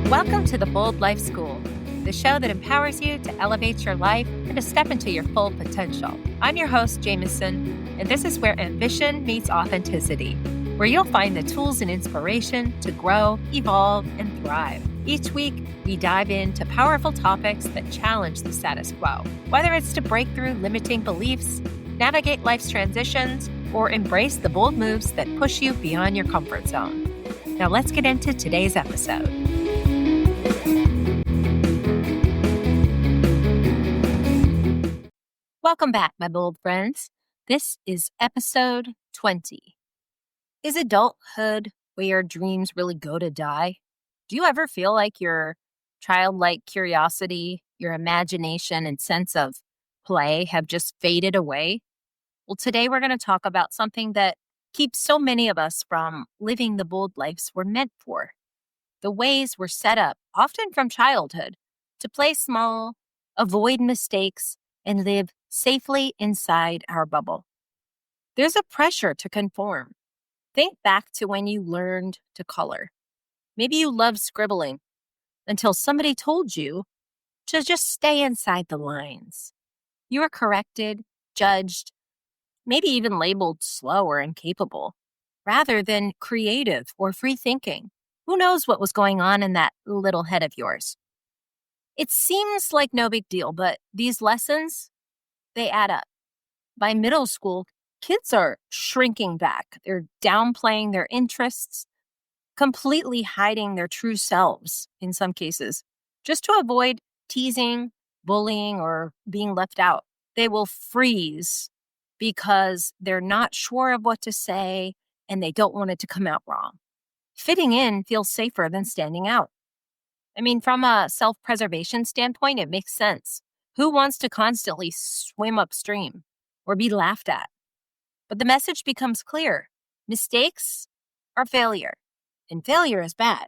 Welcome to the Bold Life School, the show that empowers you to elevate your life and to step into your full potential. I'm your host, Jamesyn, and this is where ambition meets authenticity, where you'll find the tools and inspiration to grow, evolve, and thrive. Each week, we dive into powerful topics that challenge the status quo, whether it's to break through limiting beliefs, navigate life's transitions, or embrace the bold moves that push you beyond your comfort zone. Now let's get into today's episode. Welcome back, my bold friends. This is episode 20. Is adulthood where your dreams really go to die? Do you ever feel like your childlike curiosity, your imagination, and sense of play have just faded away? Well, today we're going to talk about something that keeps so many of us from living the bold lives we're meant for. The ways we're set up, often from childhood, to play small, avoid mistakes, and live safely inside our bubble. There's a pressure to conform. Think back to when you learned to color. Maybe you loved scribbling until somebody told you to just stay inside the lines. You were corrected, judged, maybe even labeled slow or incapable, rather than creative or free thinking. Who knows what was going on in that little head of yours? It seems like no big deal, but these lessons, they add up. By middle school, kids are shrinking back. They're downplaying their interests, completely hiding their true selves in some cases, just to avoid teasing, bullying, or being left out. They will freeze because they're not sure of what to say and they don't want it to come out wrong. Fitting in feels safer than standing out. I mean, from a self-preservation standpoint, it makes sense. Who wants to constantly swim upstream or be laughed at? But the message becomes clear. Mistakes are failure, and failure is bad.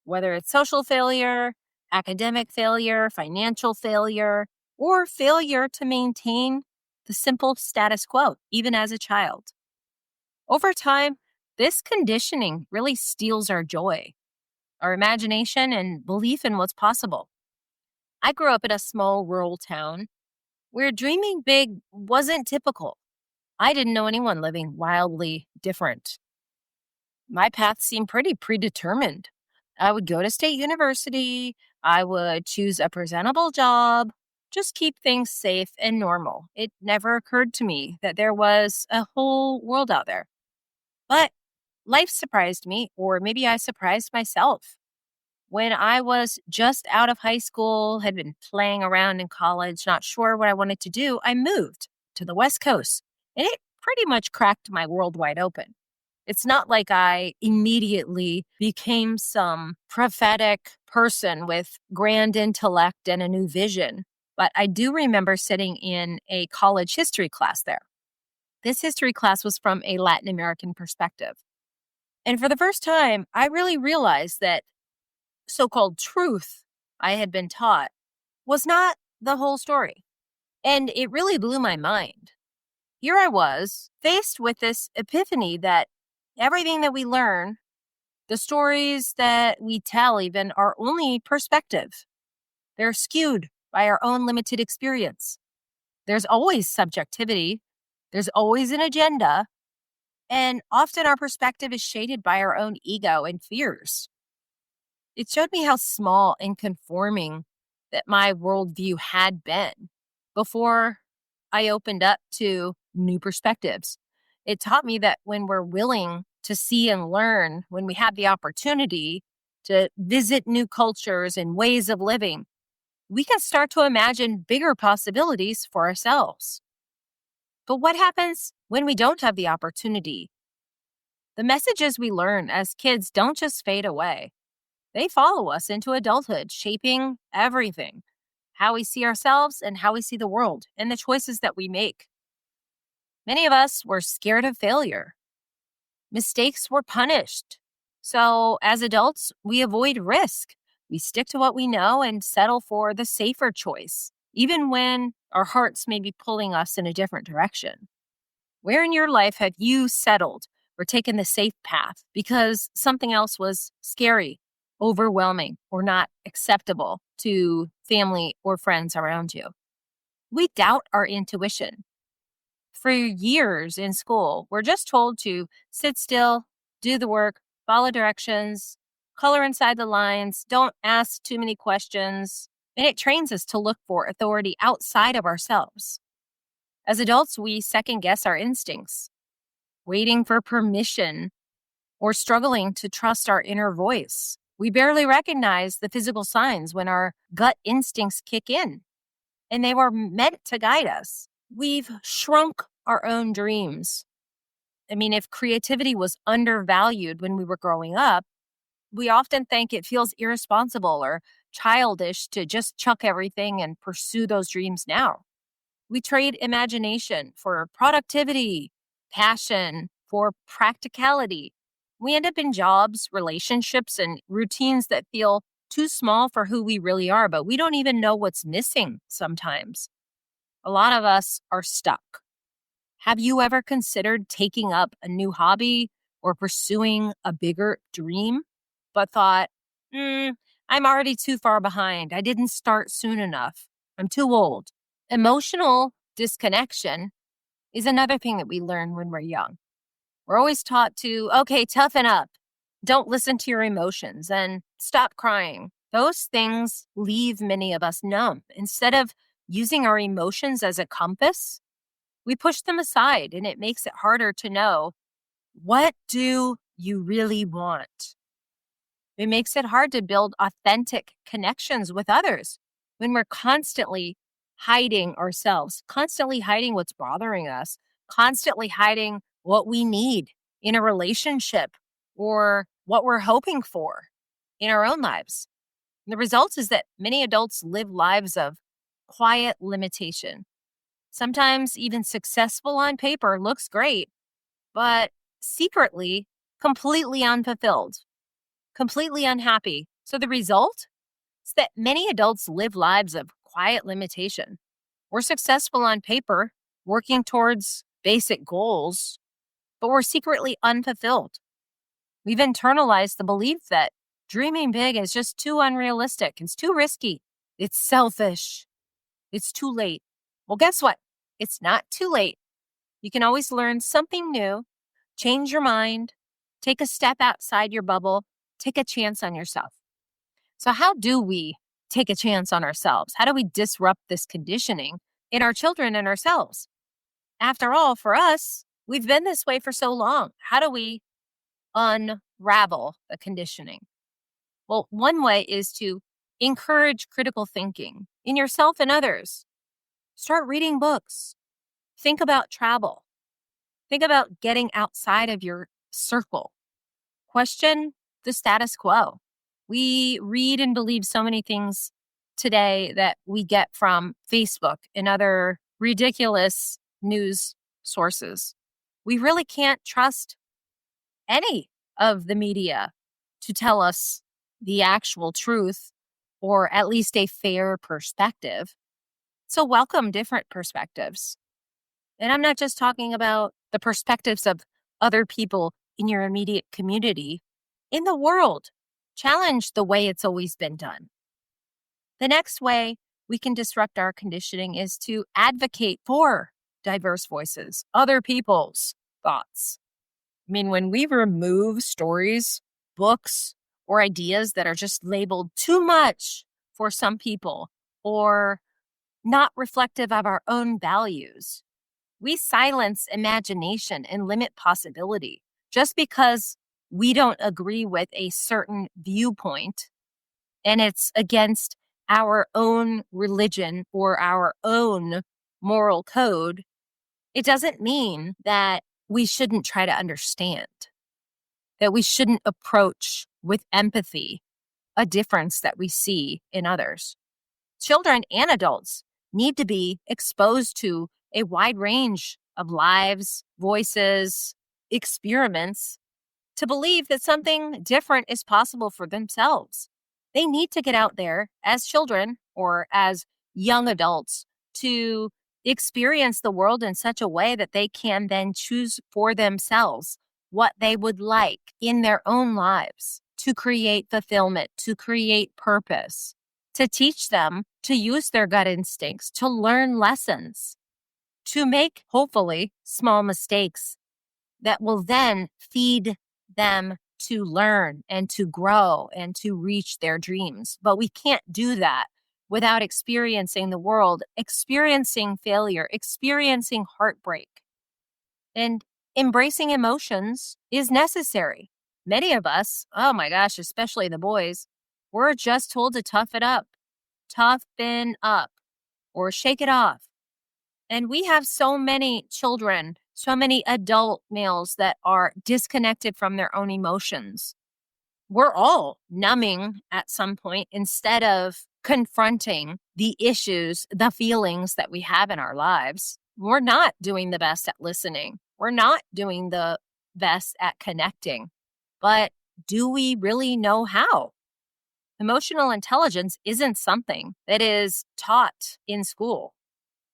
Whether it's social failure, academic failure, financial failure, or failure to maintain the simple status quo, even as a child. Over time, this conditioning really steals our joy, our imagination, and belief in what's possible. I grew up in a small rural town where dreaming big wasn't typical. I didn't know anyone living wildly different. My path seemed pretty predetermined. I would go to state university. I would choose a presentable job, just keep things safe and normal. It never occurred to me that there was a whole world out there. But life surprised me, or maybe I surprised myself. When I was just out of high school, had been playing around in college, not sure what I wanted to do, I moved to the West Coast, and it pretty much cracked my world wide open. It's not like I immediately became some prophetic person with grand intellect and a new vision, but I do remember sitting in a college history class there. This history class was from a Latin American perspective. And for the first time, I really realized that so-called truth I had been taught was not the whole story. And it really blew my mind. Here I was, faced with this epiphany that everything that we learn, the stories that we tell even, are only perspective. They're skewed by our own limited experience. There's always subjectivity. There's always an agenda. And often our perspective is shaded by our own ego and fears. It showed me how small and conforming that my worldview had been before I opened up to new perspectives. It taught me that when we're willing to see and learn, when we have the opportunity to visit new cultures and ways of living, we can start to imagine bigger possibilities for ourselves. But what happens when we don't have the opportunity? The messages we learn as kids don't just fade away. They follow us into adulthood, shaping everything, how we see ourselves and how we see the world, and the choices that we make. Many of us were scared of failure. Mistakes were punished. So as adults, we avoid risk. We stick to what we know and settle for the safer choice, even when our hearts may be pulling us in a different direction. Where in your life have you settled or taken the safe path because something else was scary overwhelming or not acceptable to family or friends around you. We doubt our intuition. For years in school, we're just told to sit still, do the work, follow directions, color inside the lines, don't ask too many questions. And it trains us to look for authority outside of ourselves. As adults, we second guess our instincts, waiting for permission or struggling to trust our inner voice. We barely recognize the physical signs when our gut instincts kick in, and they were meant to guide us. We've shrunk our own dreams. I mean, if creativity was undervalued when we were growing up, we often think it feels irresponsible or childish to just chuck everything and pursue those dreams now. We trade imagination for productivity, passion for practicality. We end up in jobs, relationships, and routines that feel too small for who we really are, but we don't even know what's missing sometimes. A lot of us are stuck. Have you ever considered taking up a new hobby or pursuing a bigger dream, but thought, I'm already too far behind. I didn't start soon enough. I'm too old. Emotional disconnection is another thing that we learn when we're young. We're always taught to, okay, toughen up. Don't listen to your emotions and stop crying. Those things leave many of us numb. Instead of using our emotions as a compass, we push them aside, and it makes it harder to know, what do you really want? It makes it hard to build authentic connections with others when we're constantly hiding ourselves, constantly hiding what's bothering us, constantly hiding what we need in a relationship or what we're hoping for in our own lives. And the result is that many adults live lives of quiet limitation. Sometimes even successful on paper looks great, but secretly completely unfulfilled, completely unhappy. So the result is that many adults live lives of quiet limitation. We're successful on paper, working towards basic goals, but we're secretly unfulfilled. We've internalized the belief that dreaming big is just too unrealistic. It's too risky. It's selfish. It's too late. Well, guess what? It's not too late. You can always learn something new, change your mind, take a step outside your bubble, take a chance on yourself. So how do we take a chance on ourselves? How do we disrupt this conditioning in our children and ourselves? After all, for us, we've been this way for so long. How do we unravel the conditioning? Well, one way is to encourage critical thinking in yourself and others. Start reading books. Think about travel. Think about getting outside of your circle. Question the status quo. We read and believe so many things today that we get from Facebook and other ridiculous news sources. We really can't trust any of the media to tell us the actual truth or at least a fair perspective. So welcome different perspectives. And I'm not just talking about the perspectives of other people in your immediate community. In the world, challenge the way it's always been done. The next way we can disrupt our conditioning is to advocate for diverse voices, other people's thoughts. I mean, when we remove stories, books, or ideas that are just labeled too much for some people or not reflective of our own values, we silence imagination and limit possibility. Just because we don't agree with a certain viewpoint and it's against our own religion or our own moral code, it doesn't mean that we shouldn't try to understand, that we shouldn't approach with empathy a difference that we see in others. Children and adults need to be exposed to a wide range of lives, voices, experiments to believe that something different is possible for themselves. They need to get out there as children or as young adults to experience the world in such a way that they can then choose for themselves what they would like in their own lives, to create fulfillment, to create purpose, to teach them to use their gut instincts, to learn lessons, to make, hopefully, small mistakes that will then feed them to learn and to grow and to reach their dreams. But we can't do that without experiencing the world, experiencing failure, experiencing heartbreak. And embracing emotions is necessary. Many of us, oh my gosh, especially the boys, we're just told to toughen up, or shake it off. And we have so many children, so many adult males that are disconnected from their own emotions. We're all numbing at some point instead of confronting the issues, the feelings that we have in our lives. We're not doing the best at listening. We're not doing the best at connecting. But do we really know how? Emotional intelligence isn't something that is taught in school.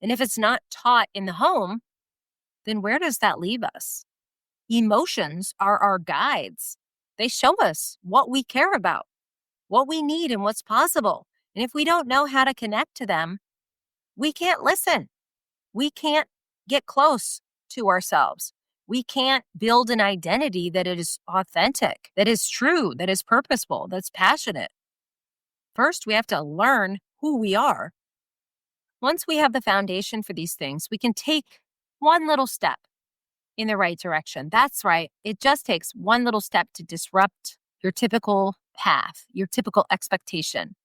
And if it's not taught in the home, then where does that leave us? Emotions are our guides. They show us what we care about, what we need, and what's possible. And if we don't know how to connect to them, we can't listen. We can't get close to ourselves. We can't build an identity that is authentic, that is true, that is purposeful, that's passionate. First, we have to learn who we are. Once we have the foundation for these things, we can take one little step in the right direction. That's right. It just takes one little step to disrupt your typical path, your typical expectation.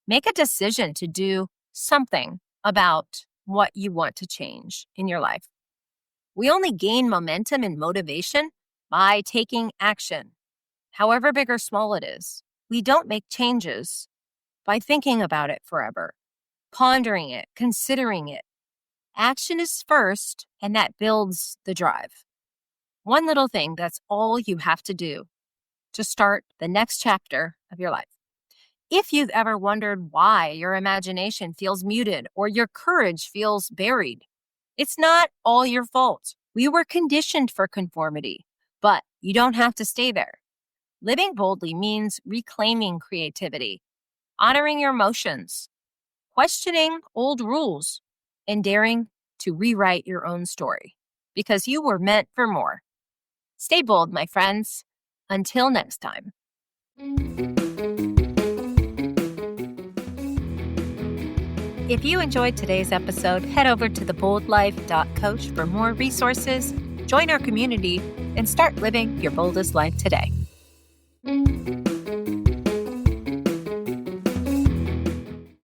Make a decision to do something about what you want to change in your life. We only gain momentum and motivation by taking action, however big or small it is. We don't make changes by thinking about it forever, pondering it, considering it. Action is first, and that builds the drive. One little thing, that's all you have to do to start the next chapter of your life. If you've ever wondered why your imagination feels muted or your courage feels buried, it's not all your fault. We were conditioned for conformity, but you don't have to stay there. Living boldly means reclaiming creativity, honoring your emotions, questioning old rules, and daring to rewrite your own story, because you were meant for more. Stay bold, my friends. Until next time. If you enjoyed today's episode, head over to theboldlife.coach for more resources, join our community, and start living your boldest life today.